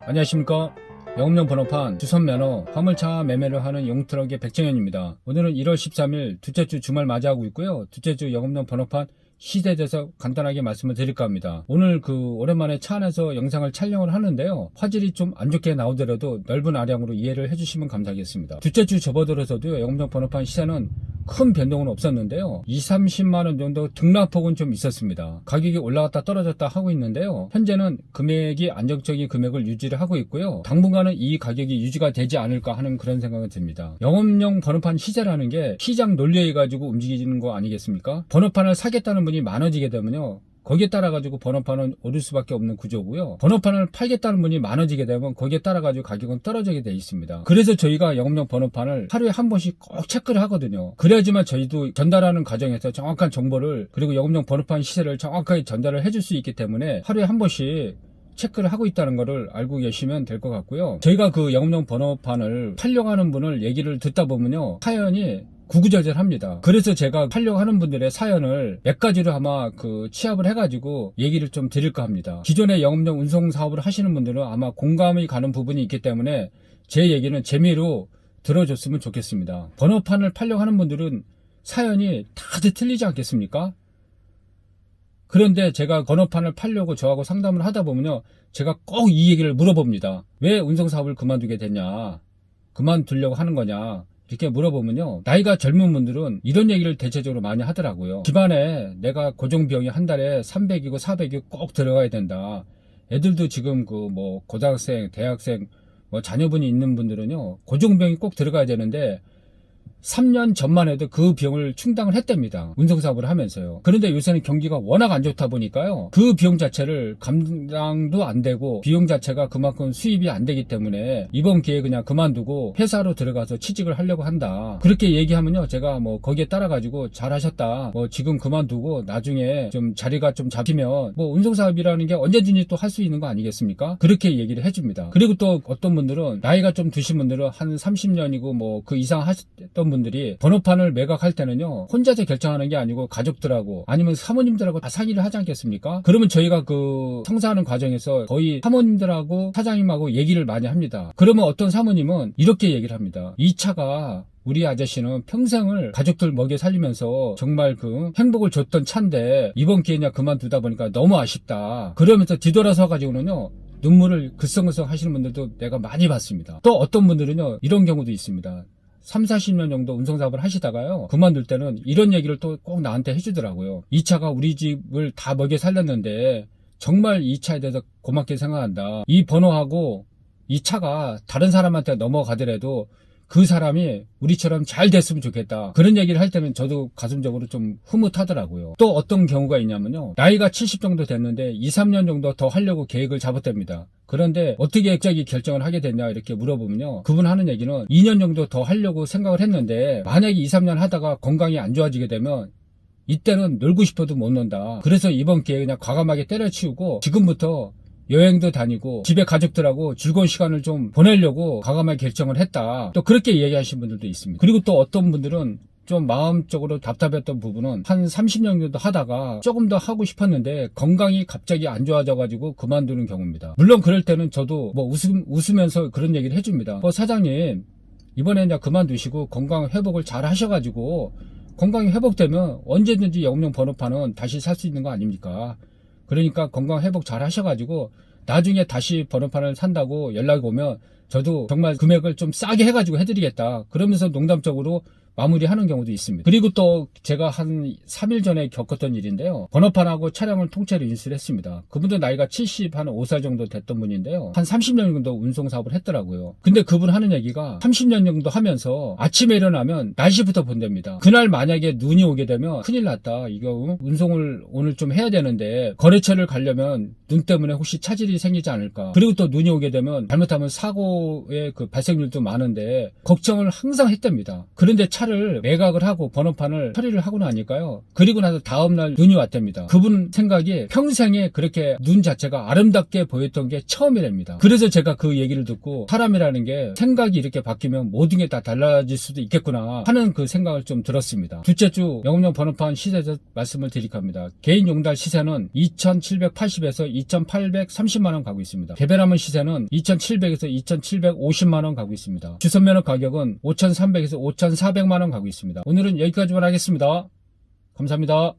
안녕하십니까. 영업용 번호판, 주선면허, 화물차 매매를 하는 용트럭의 백정현입니다. 오늘은 1월 13일 둘째 주 주말 맞이하고 있고요. 둘째 주 영업용 번호판 시세에 대해서 간단하게 말씀을 드릴까 합니다. 오늘 오랜만에 차 안에서 영상을 촬영을 하는데요. 화질이 좀 안 좋게 나오더라도 넓은 아량으로 이해를 해주시면 감사하겠습니다. 둘째 주 접어들어서도요, 영업용 번호판 시세는 큰 변동은 없었는데요. 20-30만원 정도 등락폭은 좀 있었습니다. 가격이 올라갔다 떨어졌다 하고 있는데요. 현재는 금액이 안정적인 금액을 유지를 하고 있고요. 당분간은 이 가격이 유지가 되지 않을까 하는 그런 생각이 듭니다. 영업용 번호판 시세라는 게 시장 논리에 의해 가지고 움직이는 거 아니겠습니까? 번호판을 사겠다는 분이 많아지게 되면요, 거기에 따라 가지고 번호판은 오를 수밖에 없는 구조고요. 번호판을 팔겠다는 분이 많아지게 되면 거기에 따라 가지고 가격은 떨어지게 돼 있습니다. 그래서 저희가 영업용 번호판을 하루에 한 번씩 꼭 체크를 하거든요. 그래야지만 저희도 전달하는 과정에서 정확한 정보를, 그리고 영업용 번호판 시세를 정확하게 전달을 해줄 수 있기 때문에 하루에 한 번씩 체크를 하고 있다는 것을 알고 계시면 될 것 같고요. 저희가 영업용 번호판을 팔려고 하는 분을 얘기를 듣다 보면요, 사연이 구구절절합니다. 그래서 제가 팔려고 하는 분들의 사연을 몇 가지로 아마 취합을 해가지고 얘기를 좀 드릴까 합니다. 기존에 영업용 운송 사업을 하시는 분들은 아마 공감이 가는 부분이 있기 때문에 제 얘기는 재미로 들어줬으면 좋겠습니다. 번호판을 팔려고 하는 분들은 사연이 다들 틀리지 않겠습니까? 그런데 제가 번호판을 팔려고 저하고 상담을 하다 보면요, 제가 꼭 이 얘기를 물어봅니다. 왜 운송사업을 그만두게 됐냐? 그만두려고 하는 거냐? 이렇게 물어보면요, 나이가 젊은 분들은 이런 얘기를 대체적으로 많이 하더라고요. 집안에 내가 고정비용이 한 달에 300이고 400이 꼭 들어가야 된다. 애들도 지금 고등학생, 대학생, 자녀분이 있는 분들은요, 고정비용이 꼭 들어가야 되는데 3년 전만 해도 그 비용을 충당을 했답니다. 운송사업을 하면서요. 그런데 요새는 경기가 워낙 안 좋다 보니까요, 그 비용 자체를 감당도 안 되고 비용 자체가 그만큼 수입이 안 되기 때문에 이번 기회에 그냥 그만두고 회사로 들어가서 취직을 하려고 한다. 그렇게 얘기하면요, 제가 거기에 따라가지고 잘하셨다, 지금 그만두고 나중에 좀 자리가 좀 잡히면 운송사업이라는 게 언제든지 또 할 수 있는 거 아니겠습니까? 그렇게 얘기를 해줍니다. 그리고 또 어떤 분들은 나이가 좀 드신 분들은 한 30년이고 그 이상 하셨던 분들이 번호판을 매각할 때는요, 혼자서 결정하는 게 아니고 가족들하고 아니면 사모님들하고 다 상의를 하지 않겠습니까? 그러면 저희가 성사하는 과정에서 거의 사모님들하고 사장님하고 얘기를 많이 합니다. 그러면 어떤 사모님은 이렇게 얘기를 합니다. 이 차가 우리 아저씨는 평생을 가족들 먹여 살리면서 정말 행복을 줬던 차인데 이번 기회냐 그만두다 보니까 너무 아쉽다. 그러면서 뒤돌아서 가지고는요, 눈물을 글썽글썽 하시는 분들도 내가 많이 봤습니다. 또 어떤 분들은요, 이런 경우도 있습니다. 30-40년 정도 운송사업을 하시다가요, 그만둘 때는 이런 얘기를 또 꼭 나한테 해주더라고요. 이 차가 우리 집을 다 먹여 살렸는데 정말 이 차에 대해서 고맙게 생각한다. 이 번호하고 이 차가 다른 사람한테 넘어가더라도 그 사람이 우리처럼 잘 됐으면 좋겠다. 그런 얘기를 할 때는 저도 가슴적으로 좀 흐뭇하더라고요. 또 어떤 경우가 있냐면요, 나이가 70 정도 됐는데 2-3년 정도 더 하려고 계획을 잡았답니다. 그런데 어떻게 갑자기 결정을 하게 됐냐 이렇게 물어보면요, 그분 하는 얘기는 2년 정도 더 하려고 생각을 했는데 만약에 2-3년 하다가 건강이 안 좋아지게 되면 이때는 놀고 싶어도 못 논다. 그래서 이번 기회에 그냥 과감하게 때려치우고 지금부터 여행도 다니고 집에 가족들하고 즐거운 시간을 좀 보내려고 과감하게 결정을 했다. 또 그렇게 얘기하시는 분들도 있습니다. 그리고 또 어떤 분들은 좀 마음적으로 답답했던 부분은 한 30년 정도 하다가 조금 더 하고 싶었는데 건강이 갑자기 안 좋아져가지고 그만두는 경우입니다. 물론 그럴 때는 저도 웃으면서 그런 얘기를 해줍니다. 사장님, 이번에 이제 그만두시고 건강 회복을 잘 하셔가지고 건강이 회복되면 언제든지 영업용 번호판은 다시 살 수 있는 거 아닙니까? 그러니까 건강 회복 잘 하셔가지고 나중에 다시 번호판을 산다고 연락이 오면 저도 정말 금액을 좀 싸게 해가지고 해드리겠다. 그러면서 농담적으로 마무리하는 경우도 있습니다. 그리고 또 제가 한 3일 전에 겪었던 일인데요, 번호판하고 차량을 통째로 인수를 했습니다. 그분도 나이가 75살 정도 됐던 분인데요, 한 30년 정도 운송사업을 했더라고요. 근데 그분 하는 얘기가 30년 정도 하면서 아침에 일어나면 날씨부터 본답니다. 그날 만약에 눈이 오게 되면 큰일 났다, 이거 운송을 오늘 좀 해야 되는데 거래처를 가려면 눈 때문에 혹시 차질이 생기지 않을까. 그리고 또 눈이 오게 되면 잘못하면 사고의 발생률도 많은데 걱정을 항상 했답니다. 그런데 차 차를 매각을 하고 번호판을 처리를 하고 나니까요. 그리고 나서 다음날 눈이 왔답니다. 그분 생각이 평생에 그렇게 눈 자체가 아름답게 보였던 게 처음이랍니다. 그래서 제가 그 얘기를 듣고 사람이라는 게 생각이 이렇게 바뀌면 모든 게 다 달라질 수도 있겠구나 하는 그 생각을 좀 들었습니다. 둘째 주 영업용 번호판 시세 말씀을 드릴까 합니다. 개인 용달 시세는 2,780에서 2,830만원 가고 있습니다. 개별화물 시세는 2,700에서 2,750만원 가고 있습니다. 주선면허 가격은 5,300에서 5,400만원 가고 있습니다. 오늘은 여기까지만 하겠습니다. 감사합니다.